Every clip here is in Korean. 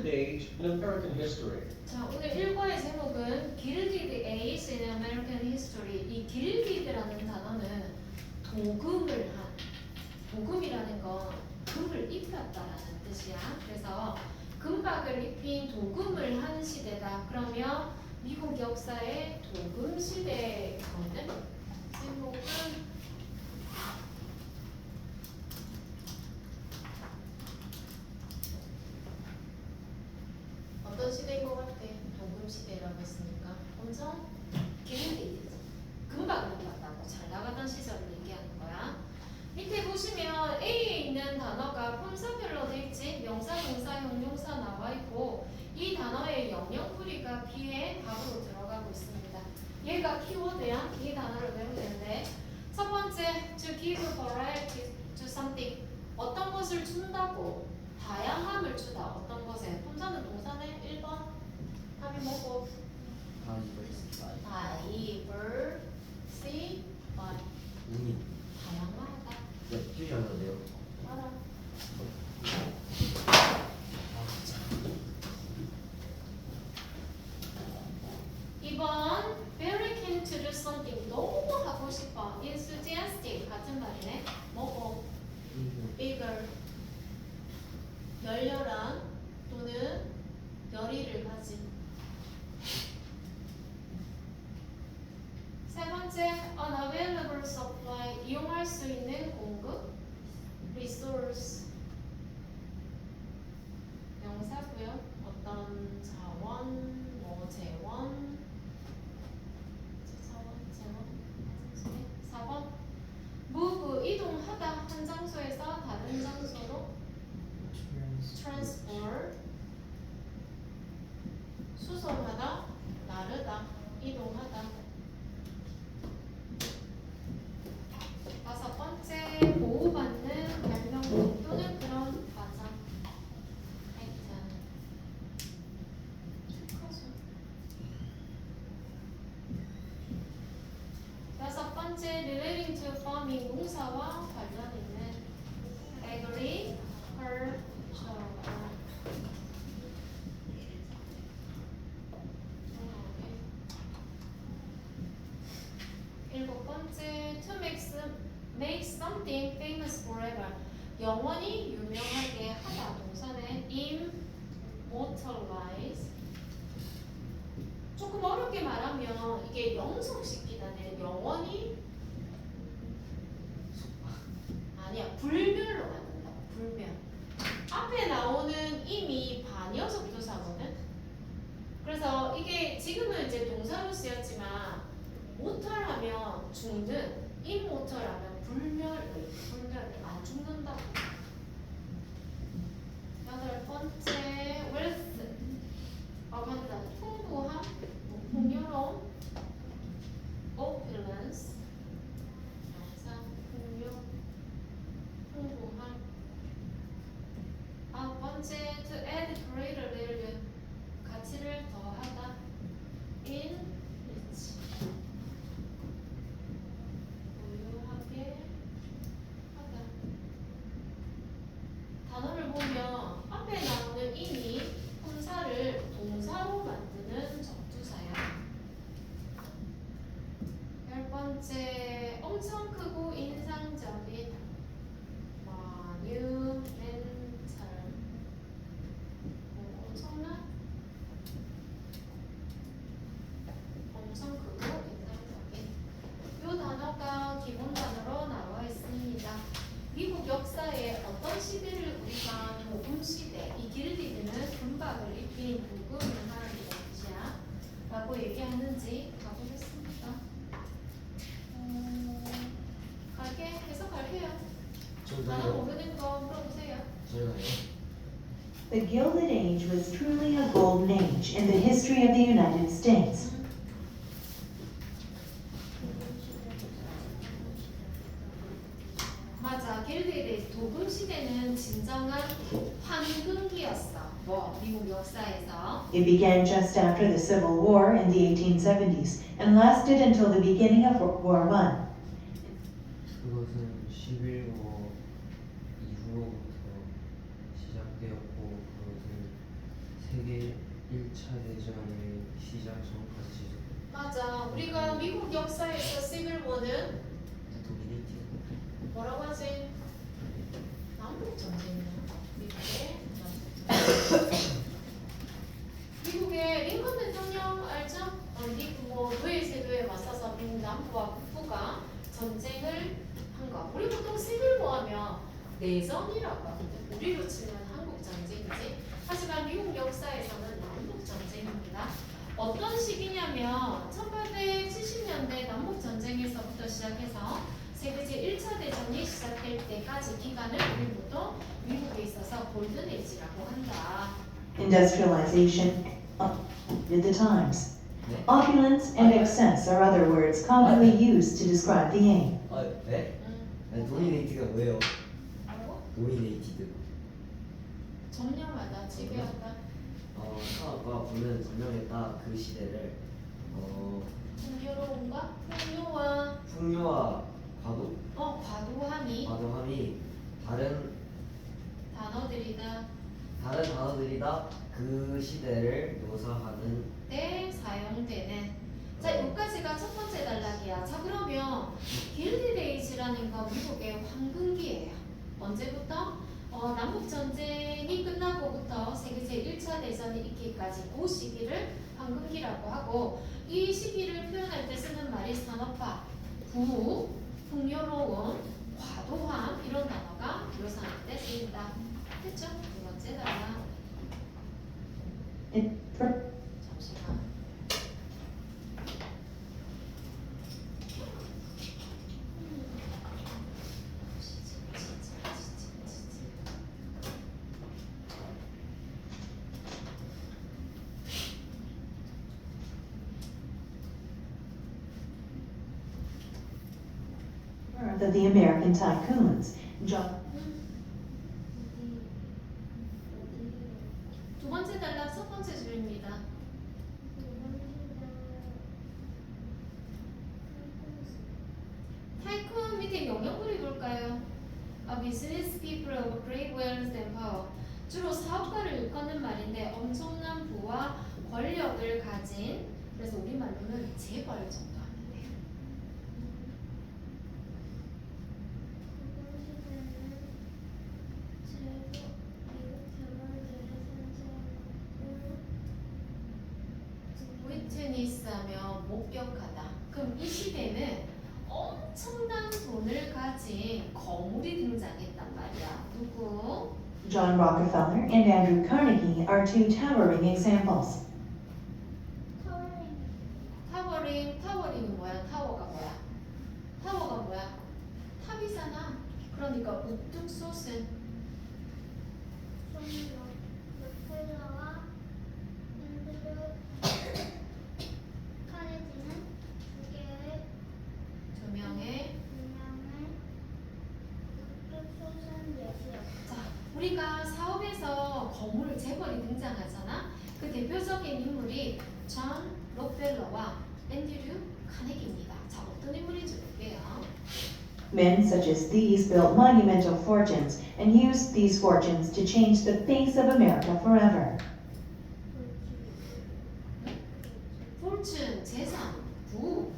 Gilded Age in American History. 자, 오늘 일과의 제목은 Gilded Age in American History. 이 Gilded라는 단어는 도금을 한, 도금이라는 건 금을 입혔다라는 뜻이야. 그래서 금박을 입힌 도금을 한 시대다. 그러면 미국 역사의 도금 시대거든. 제목은 어떤 시대인 것 같아? 도금 시대라고 했으니까 엄청 길게 금박을 입혔다고 잘 나가던 시절을 얘기하는 거야. 밑에 보시면 A에 있는 단어가 품사별로 돼 있지. 명사, 동사, 형용사 나와 있고 이 단어의 영역풀이가 B에 답으로 들어가고 있습니다. 얘가 키워드야. 이 단어를 외우면 되는데 첫 번째, to give variety to something. 어떤 것을 준다고 다양함을 주다. 어떤 것에. 품사는 동사네. 1번 답이 뭐고? diversity. 다양하다. 몇 줄이었는데요? 알아. 2번 very keen to do something. 너무 하고 싶어. enthusiastic 같은 말이네. 뭐고? eager. 열렬한 또는 열의를 가진. 세 번째, unavailable supply. 이용할 수 있는 공급. resource. 명사고요. 어떤 자원, 뭐 재원, 재원. 4번, move. 이동하다. 한 장소에서 다른 장소로. transfer. 수송하다, 나르다, 이동하다. 5번째, 보호받는 별명동 또는 그런 과정. 여섯 번째, relating to farming. 농사와 관련 있는 agriculture. 일곱 번째, to make something famous forever. 영원히 유명하게 하다. 동사는 immortalize. 조금 어렵게 말하면 이게 영성시키다는 영원히 아니야, 불멸로 만든다. 불멸. 앞에 나오는 이미 반여적 부사거든. 그래서 이게 지금은 이제 동사로 쓰였지만 모탈하면 죽는, 임모탈하면 불멸을 안 죽는다고. 여덟 번째, wealth. 맞다. 풍부함, 풍요로움, opulence. 영사, 풍요, 풍부함. 아홉 번째, to add greater value. 가치를 더하다. enrich. 고유하게 하다. 단어를 보면 앞에 나오는 이미 품사를 동사로 만드는 접두사야. 열 번째, 엄청 크고 인상적인 monumental. 엄청난, 엄청 크고 인상적인. 이 단어가 기본 단어로 나와 있습니다. 미국 역사의 어떤 시대를 우리가 도금 시대, 이 길디드는 금박을 입힌 도금을 하는 것이야 라고 얘기하는지 가보겠습니다. 갈게, 해석할게요. 단어 모르는 거 물어보세요. The Gilded Age was truly a golden age in the history of the United States. 맞아, 길드에 도금 시대는 진정한 황금기였어. 뭐 미국 역사에서. It began just after the Civil War in the 1870s and lasted until the beginning of World War I. 그것은 11월 이후로부터 시작되었고 그것을 세계 1차 대전의 시작 전까지 맞아. 우리가 미국 역사에서 시빌워는 뭐라고 하지? 남북 전쟁이야. 미국의 링컨 대통령 알죠? 미국 뭐 노예 제도에 맞서서 미국 남부와 북부가 전쟁을 한 거. 우리 보통 시빌워 하면 내전이라고 하거든. 우리로 치면 한국 전쟁이지. 하지만 미국 역사에서는 남북 전쟁입니다. 어떤 시기냐면 1870년대 남북 전쟁에서부터 시작해서 세계제 1차 대전이 시작될 때까지 기간을 우리 보통 미국에 있어서 골든 에이지라고 한다. Industrialization at the times. 네? Opulence and excess are other words commonly used to describe the aim. 아, 네? 응. 도미네이트가 뭐예요? 뭐라고? 도미네이티드. 점령하다, 지배하다. 사업과 부는 점령했다. 그 시대를 풍요로운가? 풍요와 풍요와 과도함이 과도함이 다른 단어들이다. 그 시대를 묘사하는 때 사용되는. 자, 여기까지가 첫 번째 단락이야. 자, 그러면 길드데이즈라는 건 미국의 황금기예요. 언제부터? 남북 전쟁이 끝나고부터 세계제 1차 대전이 있기까지 그 시기를 황금기라고 하고, 이 시기를 표현할 때 쓰는 말이 산업화, 풍요로운, 과도함 이런 단어가 묘사할 때 쓰인다. 됐죠? 두 번째 단락. 잠시만. Of the American tycoons. John 두 번째 단락 첫 번째 줄입니다. 타이쿤 밑에 영역을 볼까요? A business people of great wealth and power. 주로 사업가를 일컫는 말인데 엄청난 부와 권력을 가진, 그래서 우리말로는 재벌 정도 하면 돼요. 위트니스 하면 목격하다. 그럼 이 시대는 엄청난 돈을 가진 거물이 등장했단 말이야. 누구? John Rockefeller and Andrew Carnegie are two towering examples. 타워링은 뭐야? 타워가 뭐야? 타워가 뭐야? 탑이잖아. 그러니까 우뚝 솟은 두 명의. 자, 우리가 사업에서 거물 재벌이 등장하잖아. 그 대표적인 인물이 존 록펠러와 앤드류 카네기입니다. 자, 어떤 인물인지 볼게요. Men such as these built monumental fortunes and used these fortunes to change the face of America forever. fortune, 재산, 부.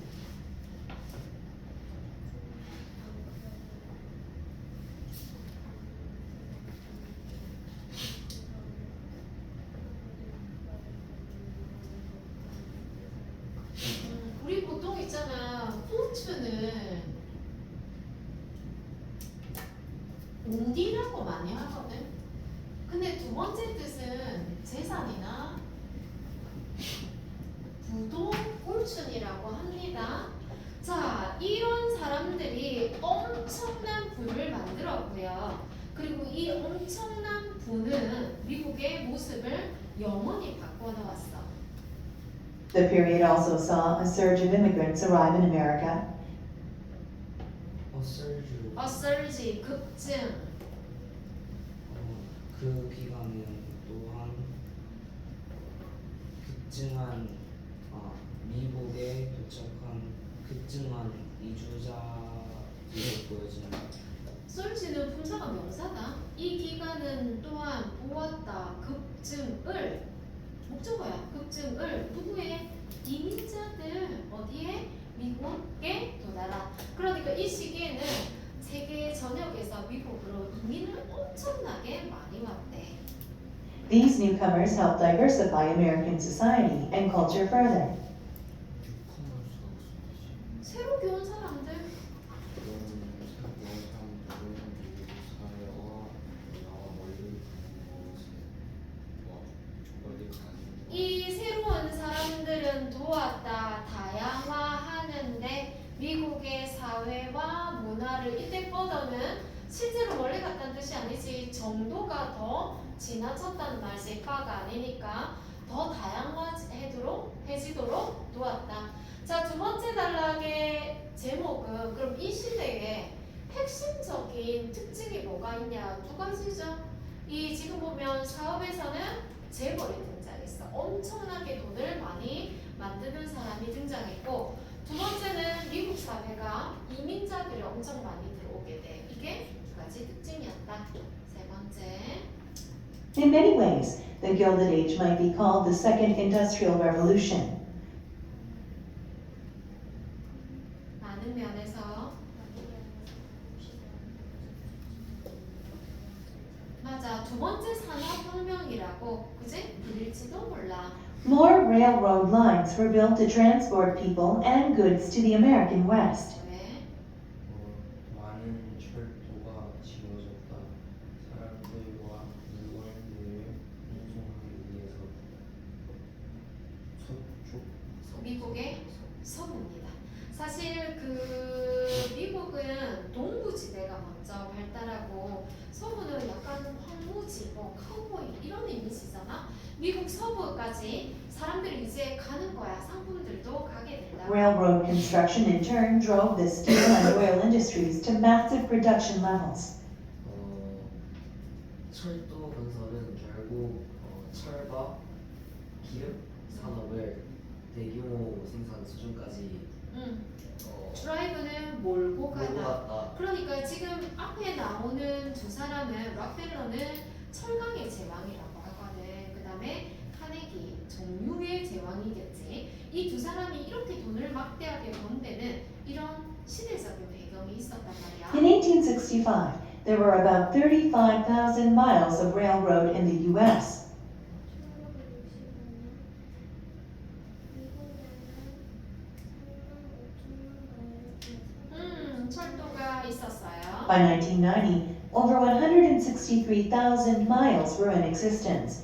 우리 보통 있잖아, fortune은 운이라고 많이 하거든. 근데 두 번째 뜻은 재산이나 부도 fortune이라고 합니다. 자, 이런 사람들이 엄청난 부를 만들었고요. 그리고 이 엄청난 부는 미국의 모습을 영원히 바꿔놓았어. The period also saw a surge of immigrants arrive in America. 어설주. A surge, 급증. 그 기간은 또한 미국에 도착한 급증한 이주자들을 보여준다. surge는 품사가 명사다. 이 기간은 또한 보았다, 급증을 목적어야. 급증을 누구의? 이민자들 어디에? 미국에 도달한. 그러니까 이 시기에는 세계 전역에서 미국으로 이민을 엄청나게 많이 왔대. These newcomers helped diversify American society and culture further. 새롭게 온 사람들. 이 새로운 사람들은 도왔다. 다양화하는데 미국의 사회와 문화를 이때 뻗어는 실제로 멀리 갔다는 뜻이 아니지. 정도가 더 지나쳤다는 말 세파가 아니니까 더 다양화해지도록 도왔다. 자, 두 번째 단락의 제목은 그럼 이 시대에 핵심적인 특징이 뭐가 있냐? 두 가지죠. 이 지금 보면 사업에서는 재벌이 등장했어. 엄청나게 돈을 많이 만드는 사람이 등장했고, 두 번째는 미국 사회가 이민자들이 엄청 많이 들어오게 돼. 이게 두 가지 특징이었다. 세 번째. In many ways, the Gilded Age might be called the Second Industrial Revolution. 많은 면에서 맞아. 두 번째 산업혁명이라고 그지? 불릴지도 몰라. More railroad lines were built to transport people and goods to the American West. 왜? 많은 철도가 지어졌다. 사람들과 물건들을 운송하기 위해서 서쪽 미국의 서부입니다. 사실 그 미국은 동부지대가 먼저 발달하고 서부는 약간 황무지, 카우보이 이런 이미지잖아. 미국 서부까지 사람들이 이제 가는 거야. 상품들도 가게 된다. Railroad construction in turn drove the steel and oil industries to massive production levels. 철도 건설은 결국 철과 기름 산업을 대규모 생산 수준까지 드라이브는 몰고 가다. 갔다. 그러니까 지금 앞에 나오는 두 사람은 락펠러는 철강의 제왕이라고 하거든. 그 다음에 카네기 정유의 제왕이겠지. 이 두 사람이 이렇게 돈을 막대하게 번 데는 이런 시대적인 배경이 있었단 말이야. In 1865, there were about 35,000 miles of railroad in the U.S. 철도가 있었어요. By 1990, over 163,000 miles were in existence.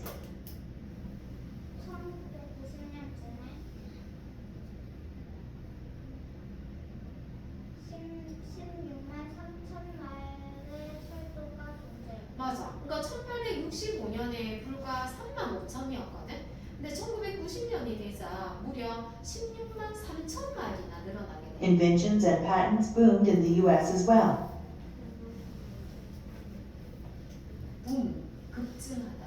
1990년쯤에 16만 3천 마일의 철도가 존재했고 맞아. 그러니까 1865년에 불과 3만 5천이었거든. 근데 1990년이 되자 무려 16만 3천 마일이나 늘어나게 돼. Inventions and patents boomed in the U.S. as well. 급증하다.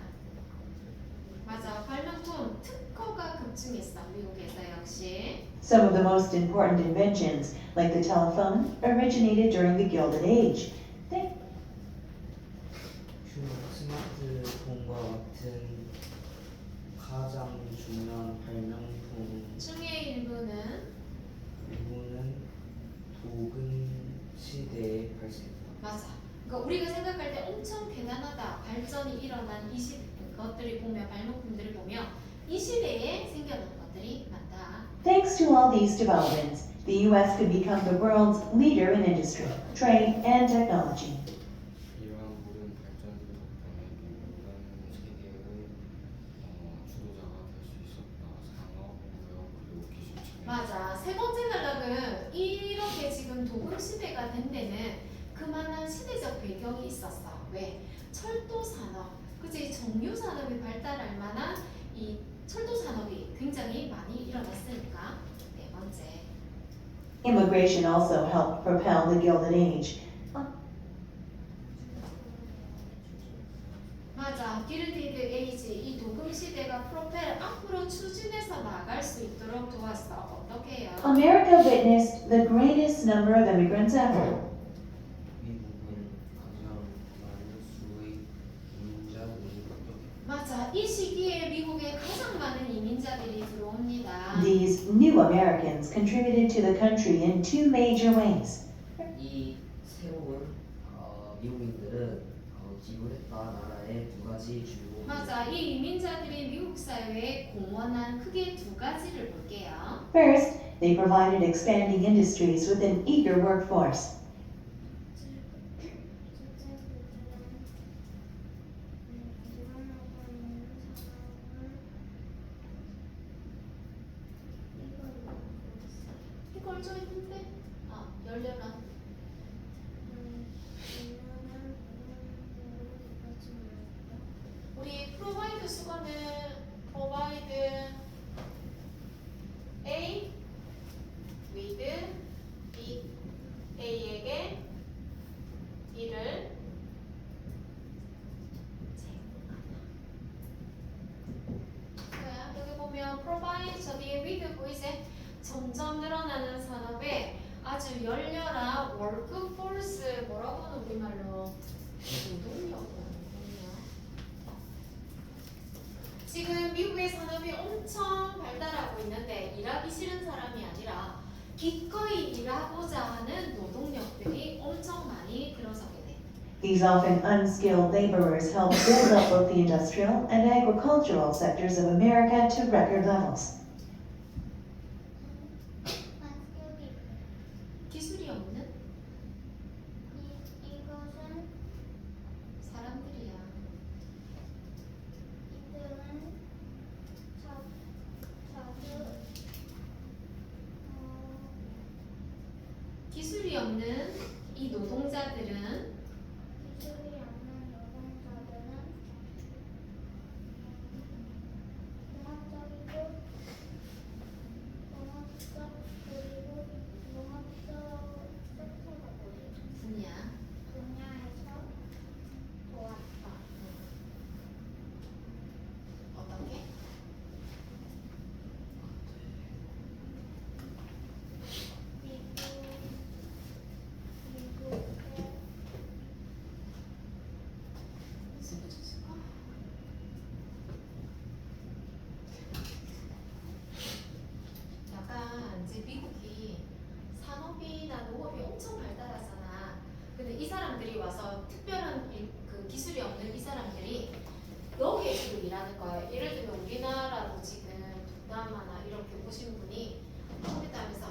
맞아. 발명품 특허가 급증했어. 미국에서 역시. Some of the most important inventions, like the telephone, originated during the Gilded Age. 스마트폰과 같은 가장 중요한 발명품 중의 일부는 도금 시대에 발생했다. 맞아. 그러니까 우리가 생각할 때 엄청 대단하다. 발전이 일어난 이 시대 것들이 보면 발명품들을 보면 이 시대에 생겨난 것들이 많다. Thanks to all these developments, the U.S. could become the world's leader in industry, trade, and technology. 이러한 모든 발전들 덕분에 미국은 세계의 주도자가 될 수 있었다. 산업, 무역, 그리고 기술 측면. 맞아. 세 번째 단락은 이렇게 지금 도금 시대가 된 데는 그만한 시대적 배경이 있었어. 왜? 철도 산업, 그치? 정유 산업이 발달할 만한 이 철도 산업이 굉장히 많이 일어났으니까. 네 번째. Immigration also helped propel the Gilded Age. 맞아. 길드드 에이지, 이 도금 시대가 프로펠 앞으로 추진해서 나갈 수 있도록 도왔어. 어떻게 해요? America witnessed the greatest number of immigrants ever. 미국은 가장 많은 수의 이민자들이 합격했다. 맞아. 이 시기에 미국에 가장 많은 이민자들이 들어옵니다. These new Americans contributed to the country in two major ways. 이 새로운 미국인들은 기부했다 나라의 두 가지 주요 맞아. 이 이민자들이 미국 사회에 공헌한 크게 두 가지를 볼게요. First, they provided expanding industries with an eager workforce. 이걸 좀 했는데 열려라. 우리 provide 수거는 provide A with B A에게 B를 제공하다. 여기 보면 provide 저 뒤에 with고 이제 점점 늘어나는 산업에 아주 열렬한 workforce 뭐라고 하는 우리말로 노동력이요. 지금 미국의 산업이 엄청 발달하고 있는데 일하기 싫은 사람이 아니라 기꺼이 일하고자 하는 노동력들이 엄청 많이 들어서게 돼. These often unskilled laborers helped build up both the industrial and agricultural sectors of America to record levels. 기술이 없는 이것은 사람들이야. 이들은 기술이 없는 이 노동자들은 기술이 없는 노동자들은 공학적이고 공학적 그리고 농업적 섹터가 분야에서 도왔다. 어떻게? 미국의 약간 이제 미국이 산업이나 농업이 엄청 발달하잖아. 근데 이 사람들이 와서 특별한 그 기술이 없는 이 사람들이 여기에 지금 일하는 거예요. 예를 들면 우리나라도 지금 동남아나 이렇게 오신 분이 컴퓨터하면서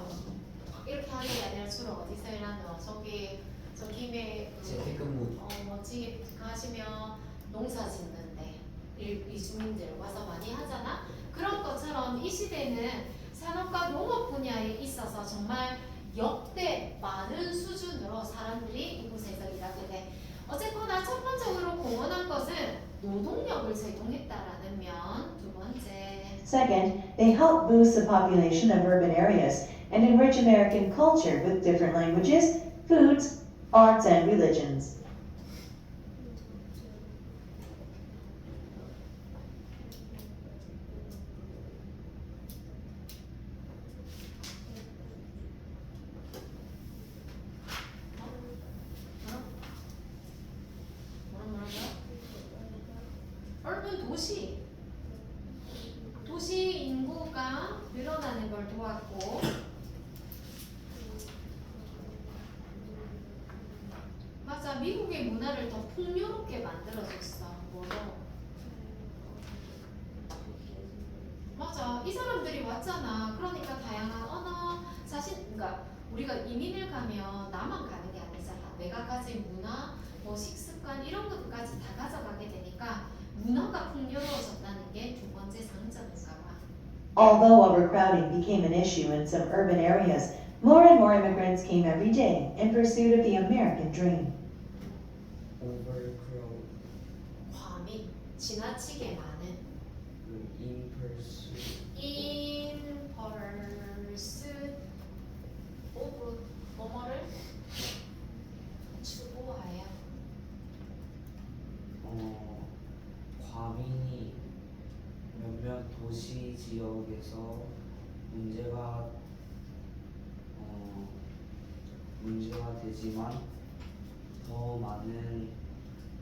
이렇게 하는 게 아니라 주로 어디서 일하노? 저기 저 김에 재택근무 멋지게 가시면 농사 짓는데 이주민들 와서 많이 하잖아. 그런 것처럼 이 시대는 산업과 농업 분야에 있어서 정말 역대 많은 수준으로 사람들이 이곳에서 일하게 돼. 어쨌거나 첫 번째로 공헌한 것은 노동력을 제공했다라는 면. 두 번째, Second, they helped boost the population of urban areas and enrich American culture with different languages, foods, arts, and religions. urban 도시 인구가 늘어나는 걸 도왔고, 맞아, 미국의 문화를 더 풍요롭게 만들어줬어. 뭐로? 맞아, 이 사람들이 왔잖아. 그러니까 다양한 언어, 그러니까 우리가 이민을 가면 나만 가는 게 아니잖아. 내가 가진 문화, 뭐 식습관 이런 것까지 다 가져가게 되니까 문화가 풍요로워졌다는 게 두 번째 장점인가 봐. Although overcrowding became an issue in some urban areas, more and more immigrants came every day in pursuit of the American dream. overcrowd, 과민, 지나치게 많은 impulsive, 인펄스 오브 뭐뭐를 추구하여 과민이 몇몇 도시 지역에서 문제가 되지만 더 많은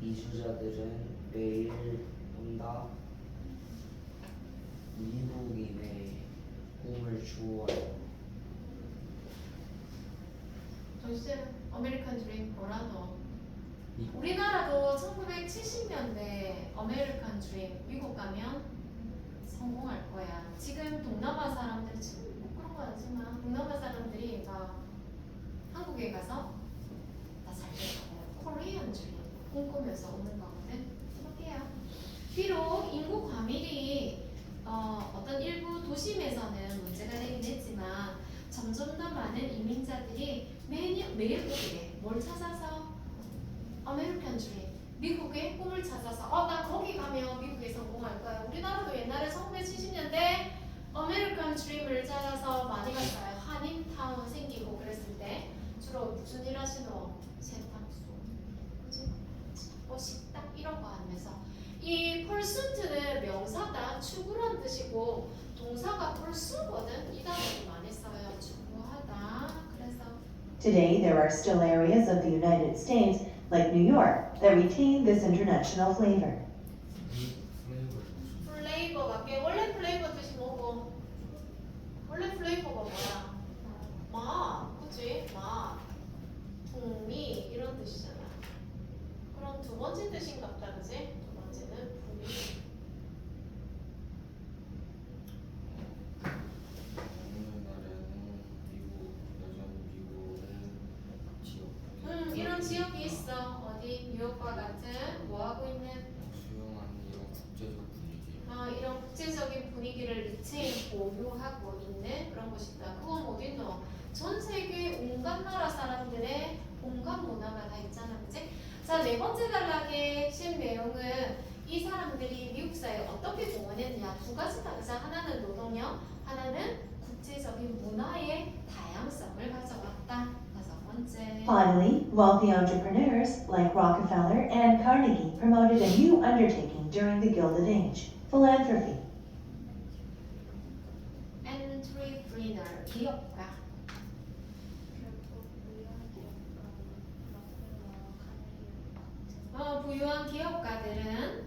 이주자들은 매일 온다 미국인의 꿈을 추구하여 정신 아메리칸 드림 뭐라도 우리나라도 1970년대 아메리칸 드림 미국 가면 성공할 거야. 지금 동남아 사람들 지금 뭐 그런 거 아니지만 동남아 사람들이 막 한국에 가서 나 살겠다고 코리안 드림 꿈꾸면서 오는 거거든. 해볼게요. 비록 인구 과밀이 어떤 일부 도심에서는 문제가 되긴 했지만 점점 더 많은 이민자들이 매일 오게 뭘 찾아서 아메리칸 드림 미국의 꿈을 찾아서 나 거기 가면 미국에 성공할 거야. 우리나라도 옛날에 1970년대 아메리칸 드림을 찾아서 많이 갔어요. 한인타운 생기고 그랬을 때 주로 무슨 일 하시노? 세탁소, 그치? 식당 이런 거 하면서 이 pursuit는 명사다 추구란 뜻이고 동사가 pursue거든. 이 단어를 많이 써요. 추구하다. 그래서 Today, there are still areas of the United States, like New York, that retain this international flavor. 플레이버를 플레이버 갈게. 원래 플레이버 뜻이 뭐고? 원래 플레이버가 뭐야? 맛, 그치? 맛, 풍미 이런 뜻이잖아. 그럼 두 번째 뜻인가 보다, 그치? 두 번째는 풍미. 오늘날에는 여전히 미국의 지역 이런 지역이 있어. 어디? 뉴욕과 같은 뭐 하고 있는? 수용하는 이런 국제적 분위기 이런 국제적인 분위기를 리체인 보유하고 있는 그런 곳이다. 그건 어딨노? 전 세계 온갖 나라 사람들의 온갖 문화가 다 있잖아, 그치? 자, 네 번째 단락의 핵심 내용은 이 사람들이 미국 사회에 어떻게 공헌했냐 두 가지다. 그래서 하나는 노동력, 하나는 국제적인 문화의 다양성을 가져왔다. 다섯 번째. Finally, wealthy entrepreneurs like Rockefeller and Carnegie promoted a new undertaking during the Gilded Age, philanthropy. Entrepreneur, 기업가. 부유한 기업가들은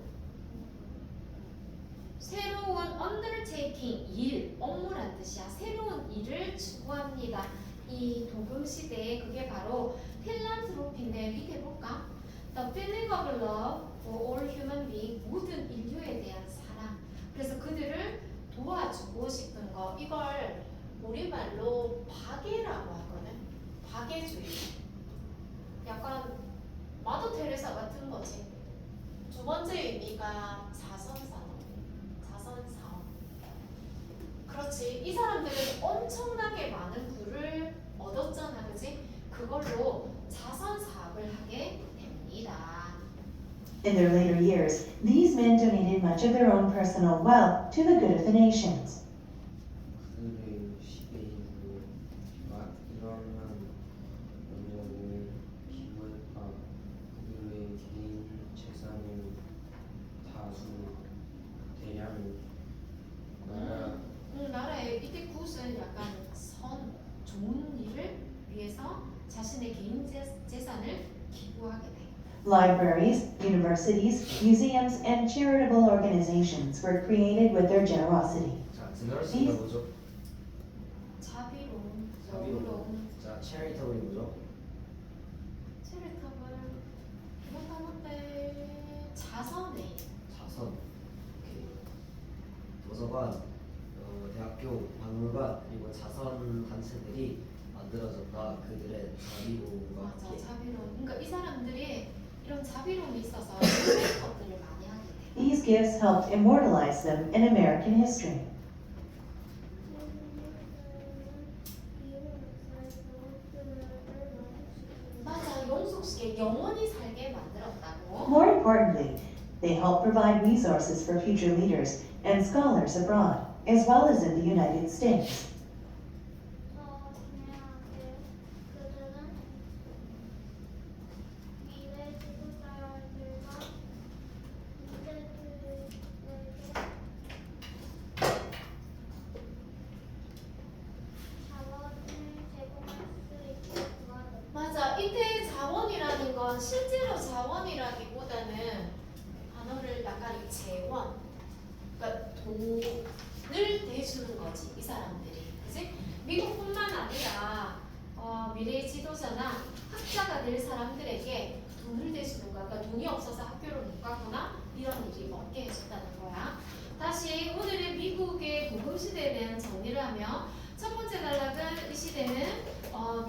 새로운 undertaking, 일, 업무란 뜻이야. 새로운 일을 추구합니다. 이 도금 시대에 그게 바로 필란트로피인데 밑에 볼까? The feeling of love for all human beings, 모든 인류에 대한 사랑. 그래서 그들을 도와주고 싶은 거. 이걸 우리말로 박애라고 하거든. 박애주의. 약간 마더 테레사 같은 거지. 두 번째 의미가 자선사업. 그렇지. 이 사람들은 엄청나게 많은 부를 얻었잖아, 그지? 그걸로 자선 사업을 하게 됩니다. In their later years, these men donated much of their own personal wealth to the good of the nations. 그들의 시대인으로 이러면 먼저는 기부했다. 그들의 개인 재산의 다수 대량을 나라의 이때 굿은 약간 좋은 일을 위해서 자신의 개인 재산을 기부하게 돼. Libraries, universities, museums, and charitable organizations were created with their generosity. 자, generosity가 뭐죠? 자비로움, 자비로움. 여유로움, 자, charitable이 뭐죠? 체리탑을 이런 단어인데 자선해. 자선. 오케이. 도서관, 대학교, 박물관 그리고 자선 단체들이 만들어졌다. 그들의 자비로움과 맞아, 함께. 자비로움. 그러니까 이 사람들이 이런 자비로움이 있어서 이런 것들을 많이 하게 돼. These gifts helped immortalize them in American history. 맞아, 영숙시게 영원히 살게 만들었다고. More importantly, they helped provide resources for future leaders and scholars abroad, as well as in the United States. 더 중요하게 그들은 미래 지도자들과 인재들에게 자원을 제공할 수 있게 도와줬다. 맞아, 이때 자원이라는 건 실제로 자원이라기보다는 단어를 약간 재원, 그러니까 돈을 준 거지 이 사람들이. 그지? 미국뿐만 아니라 미래의 지도자나 학자가 될 사람들에게 돈을 대주는 거야. 그러니까 돈이 없어서 학교를 못 가거나 이런 일이 없게 해줬다는 거야. 다시 오늘의 미국의 도금시대에 대한 정리를 하면 첫 번째 단락은 이 시대는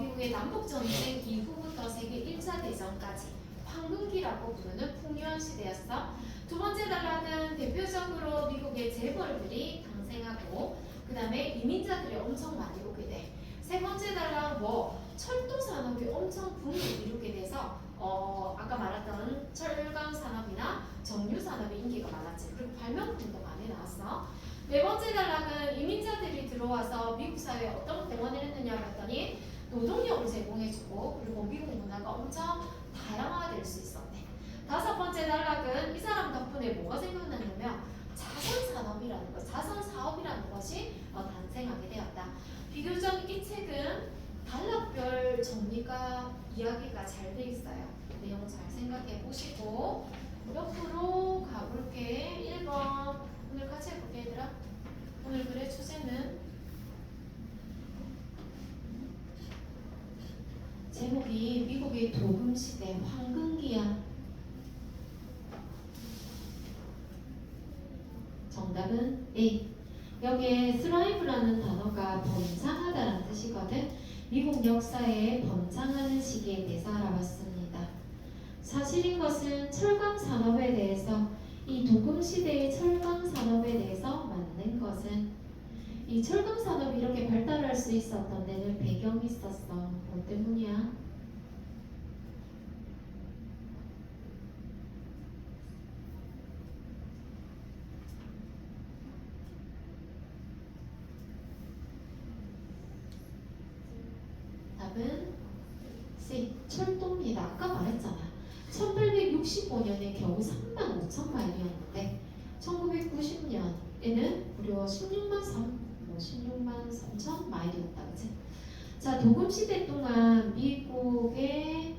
미국의 남북전쟁 이후부터 세계 1차 대전까지 황금기라고 부르는 풍요한 시대였어. 두 번째 단락은 대표적으로 미국의 재벌들이 탄생하고 그 다음에 이민자들이 엄청 많이 오게 돼. 세 번째 단락 철도 산업이 엄청 붐을 이루게 돼서 아까 말했던 철강 산업이나 정유 산업의 인기가 많았지. 그리고 발명품도 많이 나왔어. 네 번째 단락은 이민자들이 들어와서 미국 사회에 어떤 공헌을 했느냐 했더니 노동력을 제공해주고 그리고 미국 문화가 엄청 다양화될 수 있었네. 다섯 번째 단락은 이 사람 덕분에 뭐가 생각나냐면 자선산업이라는 것, 자선사업이라는 것이 탄생하게 되었다. 비교적 이 책은 단락별 정리가 이야기가 잘 돼 있어요. 내용 잘 생각해 보시고 옆으로 가볼게. 1번 오늘 같이 해볼게 얘들아. 오늘 글의 주제는 제목이 미국의 도금시대 황금기야. 정답은 A. 여기에 thrive라는 단어가 번창하다라는 뜻이거든. 미국 역사에 번창하는 시기에 대해서 알아봤습니다. 사실인 것은 철강 산업에 대해서 이 도금 시대의 철강 산업에 대해서 맞는 것은 이 철강 산업이 이렇게 발달할 수 있었던 데는 배경이 있었어. 뭐 때문이야? 답은 C. 철도입니다. 아까 말했잖아. 1865년에 겨우 3만 5천 마일이었는데 1990년에는 무려 16만 3천 마일이었다. 그치? 자, 도금시대 동안 미국의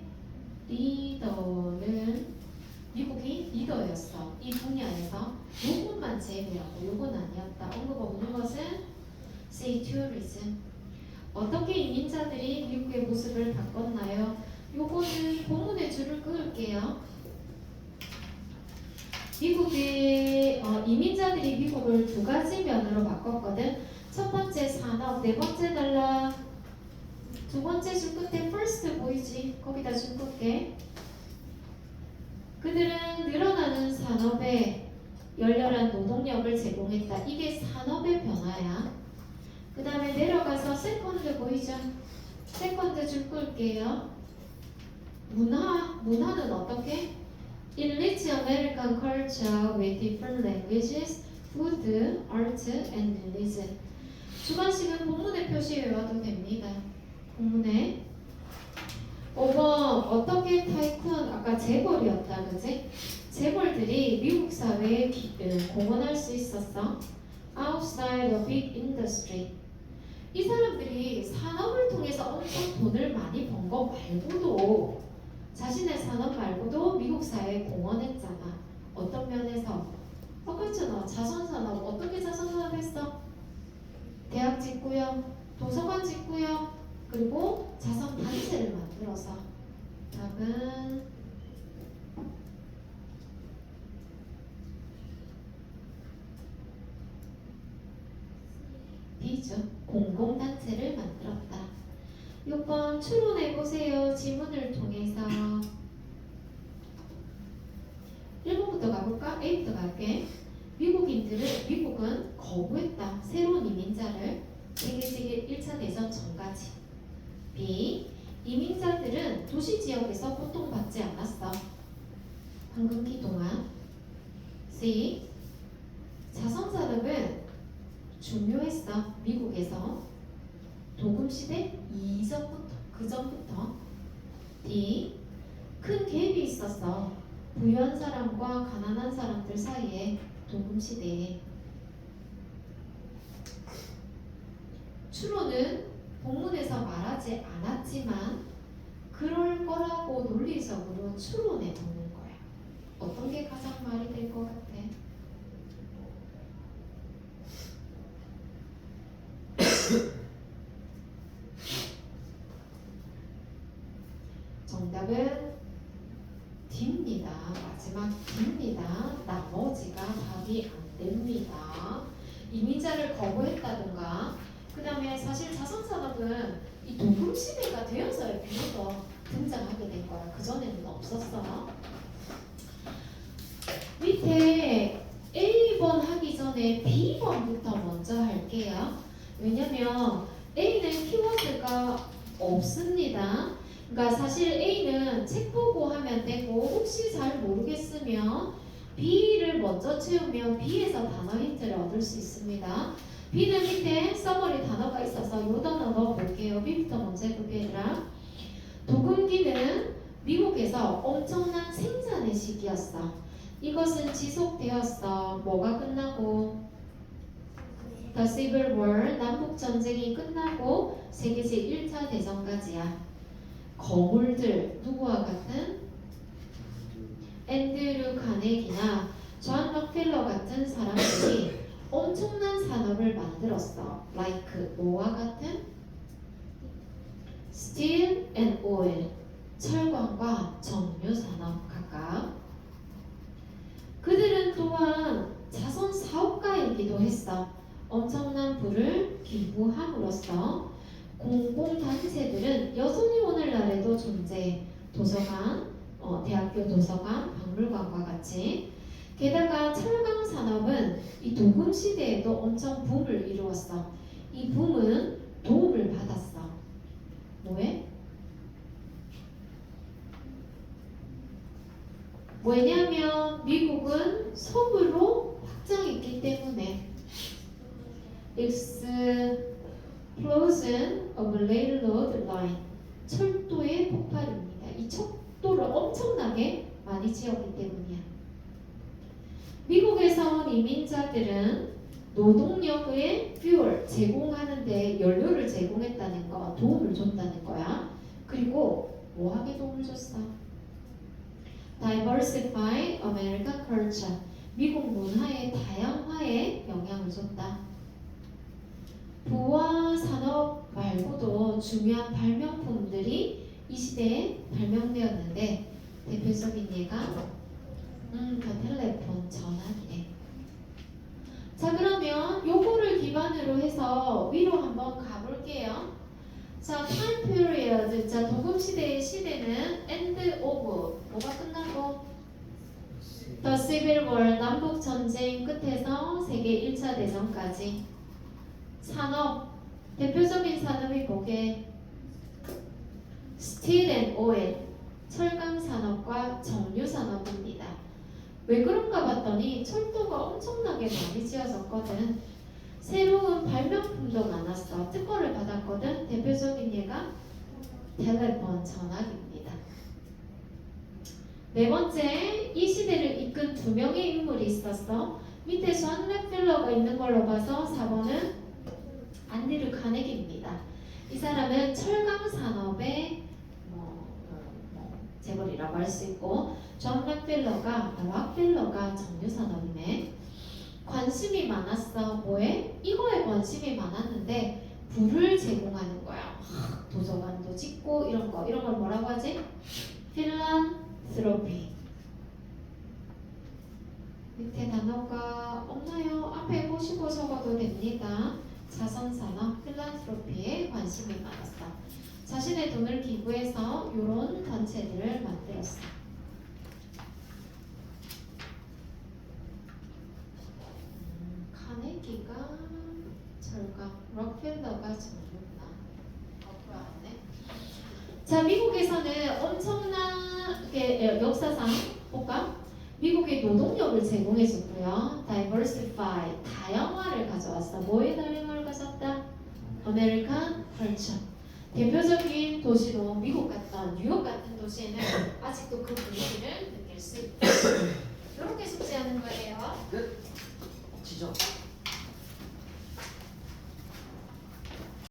리더는 미국이 리더였어. 이 분야에서 요것만 제외하고 요건 아니었다. 언급 없는 것은 C. tourism. 어떻게 이민자들이 미국의 모습을 바꿨나요? 요거는 본문에 줄을 그을게요. 미국의 이민자들이 미국을 두 가지 면으로 바꿨거든. 첫 번째 산업, 네 번째 단락, 두 번째 줄 끝에 first 보이지? 거기다 줄 끌게. 그들은 늘어나는 산업에 열렬한 노동력을 제공했다. 이게 산업의 변화야. 그 다음에 내려가서 세컨드 보이죠? 세컨드 줄 끌게요. 문화는 어떻게? Enrich American culture with different languages, food, art, and religion. 주관식은 본문에 표시해 와도 됩니다. 본문에 5번 어떻게 타이쿤 아까 재벌이었다 그지? 재벌들이 미국 사회에 공헌할 수 있었어. Outside the big industry. 이 사람들이 산업을 통해서 엄청 돈을 많이 번 거 말고도 자신의 산업 말고도 미국 사회에 공헌했잖아. 어떤 면에서? 똑같잖아. 자선산업. 어떻게 자선산업 했어? 대학 짓고요. 도서관 짓고요. 그리고 자선단체를 만들어서. 답은 B죠. 공공단체를 만들었다. 6번 추론해보세요. 지문을 통해서 1번부터 가볼까? A부터 갈게. 미국은 거부했다. 새로운 이민자를 세계 1차 대전 전까지. B. 이민자들은 도시 지역에서 고통받지 않았어. 황금기 동안. C. 자선산업은 중요했어. 미국에서 도금시대 이전부터 그 전부터. D. 큰 갭이 있었어. 부유한 사람과 가난한 사람들 사이에 도금시대에. 추론은 본문에서 말하지 않았지만 그럴 거라고 논리적으로 추론해 보는 거야. 어떤 게 가장 말이 될 것 같아? 맞습니다. 나머지가 답이 안 됩니다. 이민자를 거부했다든가 그 다음에 사실 자선산업은 이 도금시대가 되어서야 비로소 등장하게 된 거야. 그전에는 없었어. 밑에 A번 하기 전에 B번부터 먼저 할게요. 왜냐면 A는 키워드가 없습니다. 그러니까 사실 A는 책 보고 하면 되고 혹시 잘 모르겠으면 B를 먼저 채우면 B에서 단어 힌트를 얻을 수 있습니다. B는 밑에 서머리 단어가 있어서 요 단어 넣어볼게요. B부터 먼저 해볼게요. 얘들아. 도금기는 미국에서 엄청난 생산의 시기였어. 이것은 지속되었어. 뭐가 끝나고? The Civil War, 남북전쟁이 끝나고 세계 제1차 대전까지야. 거물들, 누구와 같은? 앤드류 카네기나 존 록펠러 같은 사람들이 엄청난 산업을 만들었어. Like 뭐와 같은? Steel and oil, 철광과 정유 산업 각각. 그들은 또한 자선 사업가이기도 했어. 엄청난 부를 기부함으로써 공공단체들은 여전히 오늘날에도 존재해. 도서관, 대학교 도서관, 박물관과 같이. 게다가 철강 산업은 이 도금 시대에도 엄청 붐을 이루었어. 이 붐은 도움을 받았어. 뭐해? 왜냐면 미국은 서부로 확장했기 때문에. Explosion of railroad line, 철도의 폭발입니다. 이 철도를 엄청나게 많이 지었기 때문이야. 미국에서 온 이민자들은 노동력의 fuel 제공하는데 연료를 제공했다는 거, 도움을 줬다는 거야. 그리고 뭐하게 도움을 줬어? Diversify American culture, 미국 문화의 다양화에 영향을 줬다. 부와 산업 말고도 중요한 발명품들이 이 시대에 발명되었는데 대표적인 예가 그 텔레폰 전화기네. 자, 그러면 요거를 기반으로 해서 위로 한번 가볼게요. 자, time period. 자, 도금 시대의 시대는 end of, 뭐가 끝나고? The Civil War, 남북 전쟁 끝에서 세계 1차 대전까지. 산업, 대표적인 산업이 뭐게? Steel and oil, 철강 산업과 정유 산업입니다. 왜 그런가 봤더니 철도가 엄청나게 많이 지어졌거든. 새로운 발명품도 많았어. 특허를 받았거든. 대표적인 예가 텔레폰 전화기입니다. 네 번째, 이 시대를 이끈 두 명의 인물이 있었어. 밑에 존 록펠러가 있는 걸로 봐서 4번은 앤드류 카네기입니다. 이 사람은 철강 산업의 재벌이라고 할 수 있고, 존 록펠러가 정유 산업이네. 관심이 많았어. 뭐에? 이거에 관심이 많았는데 불을 제공하는 거야. 도서관도 짓고 이런 걸 뭐라고 하지? 필란트로피. 밑에 단어가 없나요? 앞에 보시고 적어도 됩니다. 자선산업, 필란트로피에 관심이 많았어. 자신의 돈을 기부해서 이런 단체들을 만들었어. 카네기가 철강, 록펠러가 정유구나. 거꾸로 왔네. 자, 미국에서는 엄청나게 역사상 볼까? 미국의 노동력을 제공해줬고요. Diversify, 다양화를 가져왔어. 뭐에 다양화를 가져왔다? American culture. 대표적인 도시로 미국 같던 뉴욕 같은 도시에는 아직도 그 분위기를 느낄 수 있다. 이렇게 숙지하는 거예요. 끝. 지죠.